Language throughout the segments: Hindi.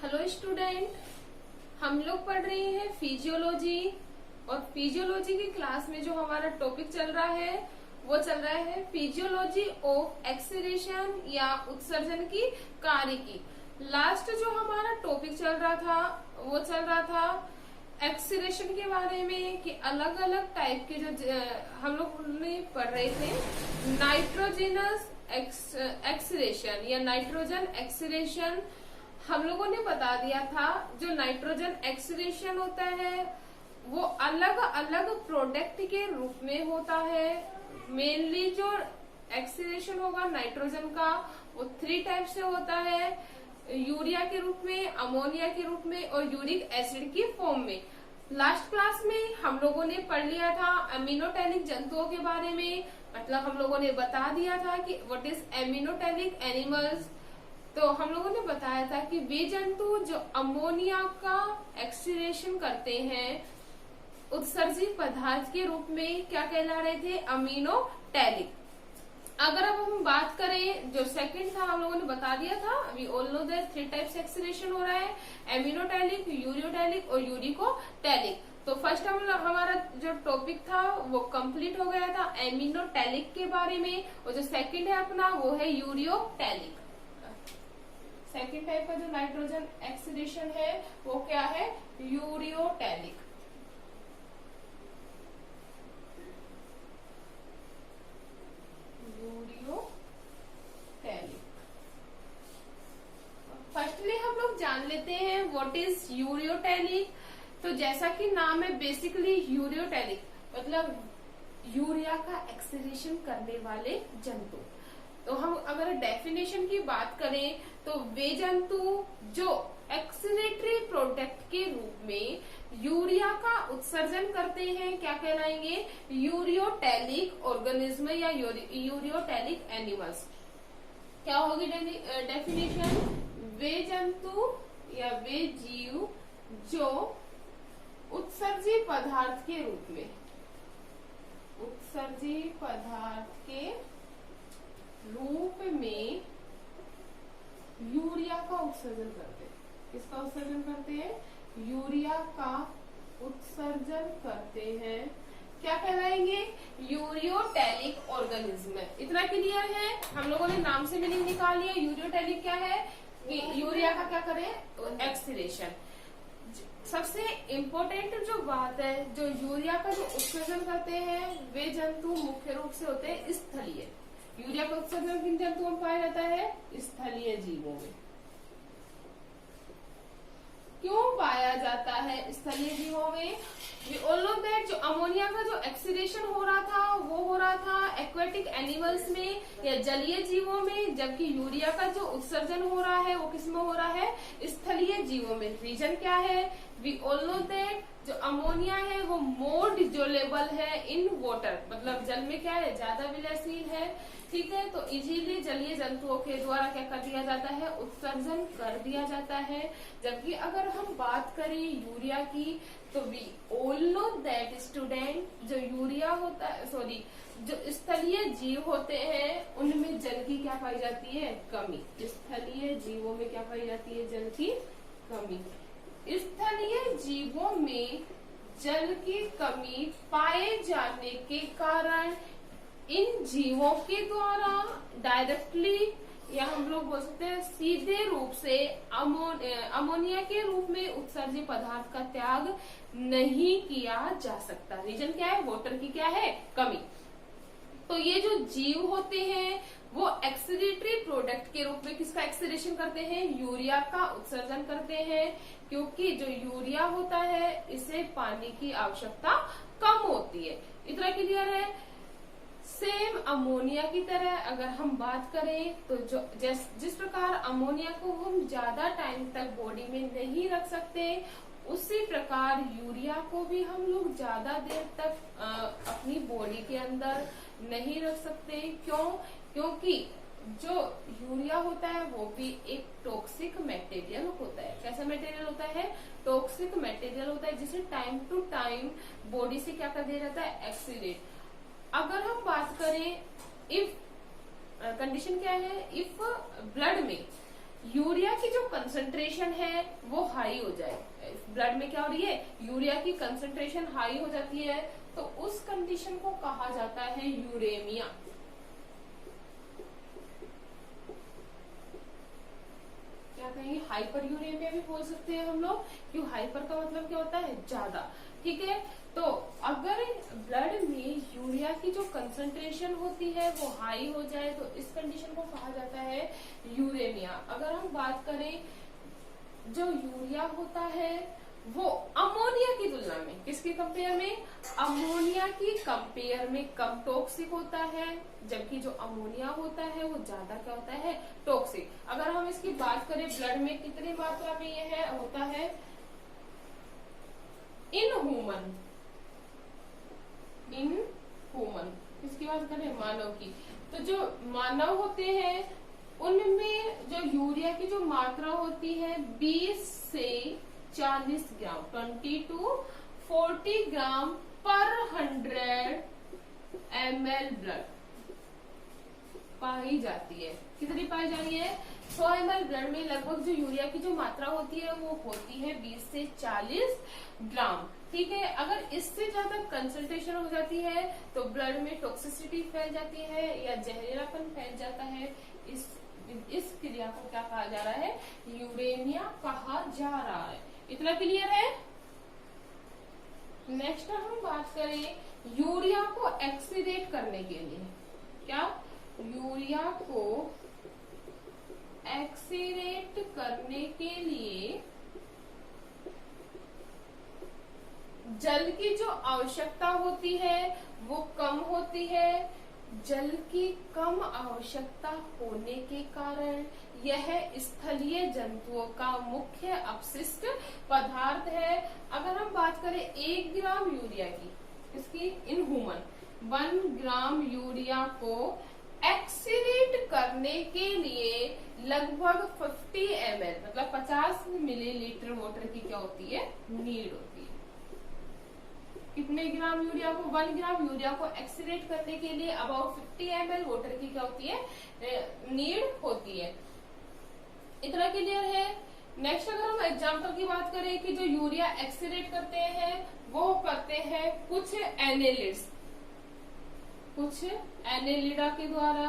हेलो स्टूडेंट, हम लोग पढ़ रहे हैं फिजियोलॉजी। और फिजियोलॉजी की क्लास में जो हमारा टॉपिक चल रहा है वो चल रहा है फिजियोलॉजी ऑफ एक्सीलेशन या उत्सर्जन की कार्य की। लास्ट जो हमारा टॉपिक चल रहा था वो चल रहा था एक्सीलेशन के बारे में कि अलग अलग टाइप के जो हम लोग पढ़ रहे थे नाइट्रोजनस एक्सीलेशन या नाइट्रोजन एक्सीलेशन। हम लोगों ने बता दिया था जो नाइट्रोजन एक्सीलेशन होता है वो अलग अलग प्रोडक्ट के रूप में होता है। मेनली जो एक्सीलेशन होगा नाइट्रोजन का वो 3 टाइप से होता है, यूरिया के रूप में, अमोनिया के रूप में और यूरिक एसिड की फॉर्म में। लास्ट क्लास में हम लोगों ने पढ़ लिया था एमिनोटैलिक जंतुओं के बारे में, मतलब हम लोगों ने बता दिया था कि व्हाट इज एमिनोटैलिक एनिमल्स। तो हम लोगों ने बताया था कि वे जंतु जो अमोनिया का एक्सीलेशन करते हैं उत्सर्जित पदार्थ के रूप में क्या कहला रहे थे, अमीनोटैलिक। अगर अब हम बात करें जो सेकंड था हम लोगों ने बता दिया था, we all know that 3 type से एक्सीलेशन हो रहा है, एमिनोटैलिक, यूरियोटैलिक और यूरिकोटैलिक। तो फर्स्ट हमारा जो टॉपिक था वो कंप्लीट हो गया था एमिनोटैलिक के बारे में, और जो सेकंड है अपना वो है यूरियोटैलिक। सेकंड टाइप का जो नाइट्रोजन एक्सीलेशन है वो क्या है, यूरियोटैलिक। यूरियोटैलिक। फर्स्टली हम लोग जान लेते हैं व्हाट इज यूरियोटैलिक। तो जैसा कि नाम है बेसिकली यूरियोटैलिक मतलब यूरिया का एक्सीलेशन करने वाले जंतु। तो हम अगर डेफिनेशन की बात करें तो वे जंतु जो एक्सीलेटरी प्रोडक्ट के रूप में यूरिया का उत्सर्जन करते हैं क्या कहलाएंगे, यूरियोटैलिक ऑर्गेनिज्म या यूरियोटैलिक एनिमल्स। क्या होगी डेफिनेशन, वे जंतु या वे जीव जो उत्सर्जित पदार्थ के रूप में, उत्सर्जित पदार्थ के रूप में यूरिया का उत्सर्जन करते हैं। किसका उत्सर्जन करते हैं, यूरिया का उत्सर्जन करते हैं, क्या कहलाएंगे, यूरियोटैलिक ऑर्गेनिज्म। इतना क्लियर है, हम लोगों ने नाम से मीनिंग निकाल लिया। यूरियोटैलिक क्या है कि यूरिया का क्या करे, एक्सीलेशन। सबसे इम्पोर्टेंट जो बात है, जो यूरिया का जो उत्सर्जन करते हैं वे जंतु मुख्य रूप से होते हैं स्थलीय। यूरिया का उत्सर्जन किन जंतुओं में पाया जाता है, स्थलीय जीवों में। क्यों पाया जाता है स्थलीय जीवों में, वी ऑल नो दैट जो अमोनिया का जो एक्सीलेशन हो रहा था वो हो रहा था एक्वेटिक एनिमल्स में या जलीय जीवों में, जबकि यूरिया का जो उत्सर्जन हो रहा है वो किसमें हो रहा है, स्थलीय जीवों में। रीजन क्या है, वी ऑल नो दैट जो अमोनिया है वो मोर डिजोलेबल है इन वाटर, मतलब जल में क्या है, ज्यादा विलयशील है। ठीक है, तो इजीली जलीय जंतुओं के द्वारा क्या कर दिया जाता है, उत्सर्जन कर दिया जाता है। जबकि अगर हम बात करें यूरिया की तो we all know that student जो यूरिया होता है, सॉरी जो स्थलीय जीव होते हैं उनमें जल की क्या पाई जाती है, कमी। स्थलीय जीवों में क्या पाई जाती है, जल की कमी। स्थलीय जीवों में जल की कमी पाए जाने के कारण इन जीवों के द्वारा डायरेक्टली या हम लोग बोल सकते हैं सीधे रूप से अमोनिया के रूप में उत्सर्जित पदार्थ का त्याग नहीं किया जा सकता। रीजन क्या है, वाटर की क्या है, कमी। तो ये जो जीव होते हैं वो एक्सीलेटरी प्रोडक्ट के रूप में किसका एक्सीलेशन करते हैं, यूरिया का उत्सर्जन करते हैं, क्योंकि जो यूरिया होता है इसे पानी की आवश्यकता कम होती है। इतना क्लियर है। सेम अमोनिया की तरह अगर हम बात करें तो जो जिस प्रकार अमोनिया को हम ज्यादा टाइम तक बॉडी में नहीं रख सकते, उसी प्रकार यूरिया को भी हम लोग ज्यादा देर तक अपनी बॉडी के अंदर नहीं रख सकते। क्यों, क्योंकि जो यूरिया होता है वो भी एक टॉक्सिक मटेरियल होता है। कैसा मटेरियल होता है, टॉक्सिक मटेरियल होता है, जिसे टाइम टू टाइम बॉडी से क्या कर दिया जाता है, एक्सीलेट। अगर हम बात करें इफ कंडीशन क्या है, इफ ब्लड में यूरिया की जो कंसंट्रेशन है वो हाई हो जाए, ब्लड में क्या हो रही है, यूरिया की कंसंट्रेशन हाई हो जाती है, तो उस कंडीशन को कहा जाता है यूरेमिया। क्या कहेंगे, हाइपर यूरेमिया भी बोल सकते हैं हम लोग, क्यों, हाइपर का मतलब क्या होता है, ज्यादा। ठीक है, तो अगर ब्लड में यूरिया की जो कंसंट्रेशन होती है वो हाई हो जाए तो इस कंडीशन को कहा जाता है यूरेमिया। अगर हम बात करें, जो यूरिया होता है वो अमोनिया की तुलना में, किसके कंपेयर में, अमोनिया की कंपेयर में कम टॉक्सिक होता है, जबकि जो अमोनिया होता है वो ज्यादा क्या होता है, टॉक्सिक। अगर हम इसकी बात करें, ब्लड में कितनी मात्रा में यह होता है, इन ह्यूमन, इसकी बात करें मानव की, तो जो मानव होते हैं उनमें जो यूरिया की जो मात्रा होती है 20 से 40 ग्राम, 20 to 40 ग्राम पर 100 ml ब्लड पाई जाती है। कितनी पाई जा रही है, 100 ml ब्लड में लगभग जो यूरिया की जो मात्रा होती है वो होती है 20 से 40 ग्राम। ठीक है, अगर इससे ज्यादा कंसंट्रेशन हो जाती है तो ब्लड में टॉक्सिसिटी फैल जाती है या जहरीलापन फैल जाता है। इस क्रिया को क्या कहा जा रहा है, यूरेमिया कहा जा रहा है। इतना क्लियर है। नेक्स्ट हम बात करें यूरिया को एक्सीडेट करने के लिए, क्या, यूरिया को एक्सीडेट करने के लिए जल की जो आवश्यकता होती है वो कम होती है। जल की कम आवश्यकता होने के कारण यह स्थलीय जंतुओं का मुख्य अपशिष्ट पदार्थ है। अगर हम बात करें 1 ग्राम यूरिया की, इसकी इन ह्यूमन 1 ग्राम यूरिया को एक्सीडेट करने के लिए लगभग 50 ml मतलब 50 मिलीलीटर वाटर की क्या होती है, नीड होती है। कितने ग्राम यूरिया को, 1 ग्राम यूरिया को एक्सीडेट करने के लिए अबाउट 50 ml वाटर की क्या होती है, नीड होती है। इतना क्लियर है। नेक्स्ट अगर हम एग्जांपल की बात करें कि जो यूरिया एक्सीडेट करते हैं वो करते हैं कुछ एनेलिड्स, कुछ एनेलिडा के द्वारा,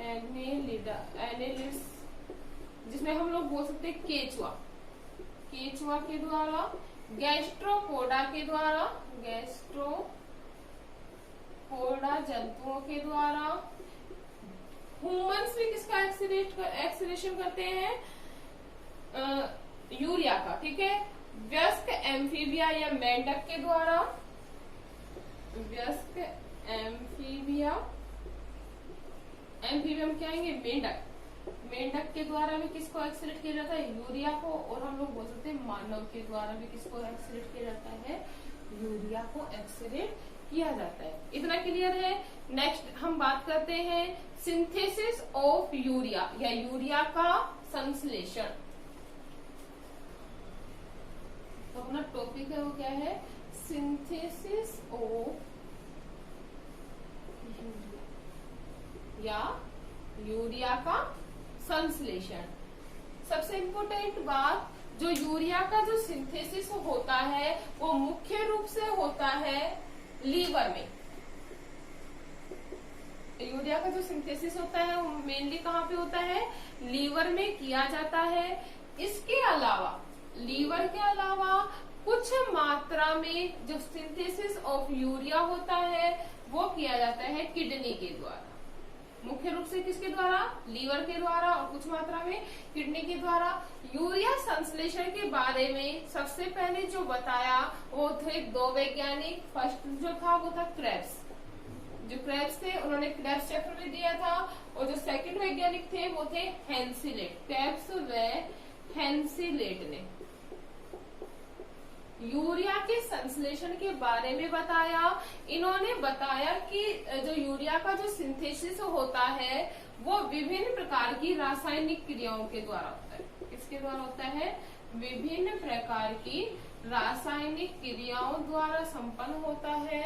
एनेलिड्स जिसमें हम लोग बोल सकते हैं केचुआ के द्वारा, गैस्ट्रोपोडा के द्वारा, गैस्ट्रोपोडा जंतुओं के द्वारा, ह्यूमंस भी किसका एक्सीडेशन करते हैं, यूरिया का। ठीक है, वयस्क एम्फीबिया या मेंढक के द्वारा, वयस्क एम्फीबियम क्या आएंगे, मेंढक के द्वारा भी किसको एक्सीडेट किया जाता है, यूरिया को। और हम लोग बोल सकते हैं मानव के द्वारा भी किसको एक्सीडेट किया जाता है, यूरिया को एक्सीडेट किया जाता है। इतना क्लियर है। नेक्स्ट हम बात करते हैं सिंथेसिस ऑफ यूरिया या यूरिया का संश्लेषण। तो अपना टॉपिक है वो क्या है, सिंथेसिस ऑफ या यूरिया का संश्लेषण। सबसे इम्पोर्टेंट बात, जो यूरिया का जो सिंथेसिस होता है वो मुख्य रूप से होता है लीवर में। यूरिया का जो सिंथेसिस होता है वो मेनली कहाँ पे होता है, लीवर में किया जाता है। इसके अलावा, लीवर के अलावा कुछ मात्रा में जो सिंथेसिस ऑफ यूरिया होता है वो किया जाता है किडनी के द्वारा। मुख्य रूप से किसके द्वारा, लीवर के द्वारा, और कुछ मात्रा में किडनी के द्वारा। यूरिया संश्लेषण के बारे में सबसे पहले जो बताया वो थे 2 वैज्ञानिक। फर्स्ट जो था वो था क्रेब्स, जो क्रेब्स थे उन्होंने क्रेब्स चक्र में दिया था। और जो सेकंड वैज्ञानिक थे वो थे हेंसिलेट, क्रेब्स व हेंसिलेट ने यूरिया के संश्लेषण के बारे में बताया। इन्होंने बताया कि जो यूरिया का जो सिंथेसिस होता है वो विभिन्न प्रकार की रासायनिक क्रियाओं के द्वारा होता है। किसके द्वारा होता है, विभिन्न प्रकार की रासायनिक क्रियाओं द्वारा संपन्न होता है।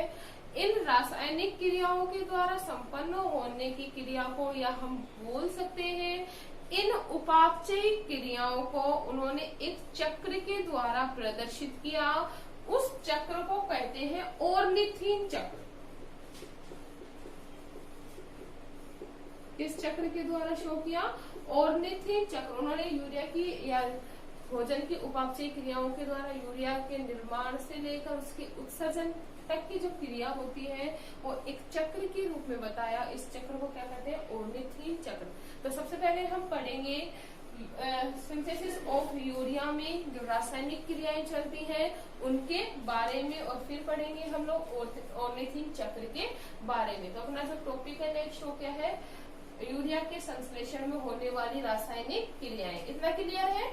इन रासायनिक क्रियाओं के द्वारा संपन्न होने की क्रिया को या हम बोल सकते हैं इन उपापचयी क्रियाओं को उन्होंने एक चक्र के द्वारा प्रदर्शित किया। उस चक्र को कहते हैं ओर्निथीन चक्र। किस चक्र के द्वारा शो किया? ओर्निथीन चक्र। उन्होंने यूरिया की या भोजन की उपापचयी क्रियाओं के द्वारा यूरिया के निर्माण से लेकर उसके उत्सर्जन तक की जो क्रिया होती है वो एक चक्र के रूप में बताया। इस चक्र को क्या कहते हैं? ओर्निथीन चक्र। तो सबसे पहले हम पढ़ेंगे सिंथेसिस ऑफ यूरिया में जो रासायनिक क्रियाएं चलती हैं उनके बारे में, और फिर पढ़ेंगे हम लोग ओर्निथीन चक्र के बारे में। तो अपना जो टॉपिक है नेक्स्ट वो क्या है? यूरिया के संश्लेषण में होने वाली रासायनिक क्रियाएं। इतना क्लियर है?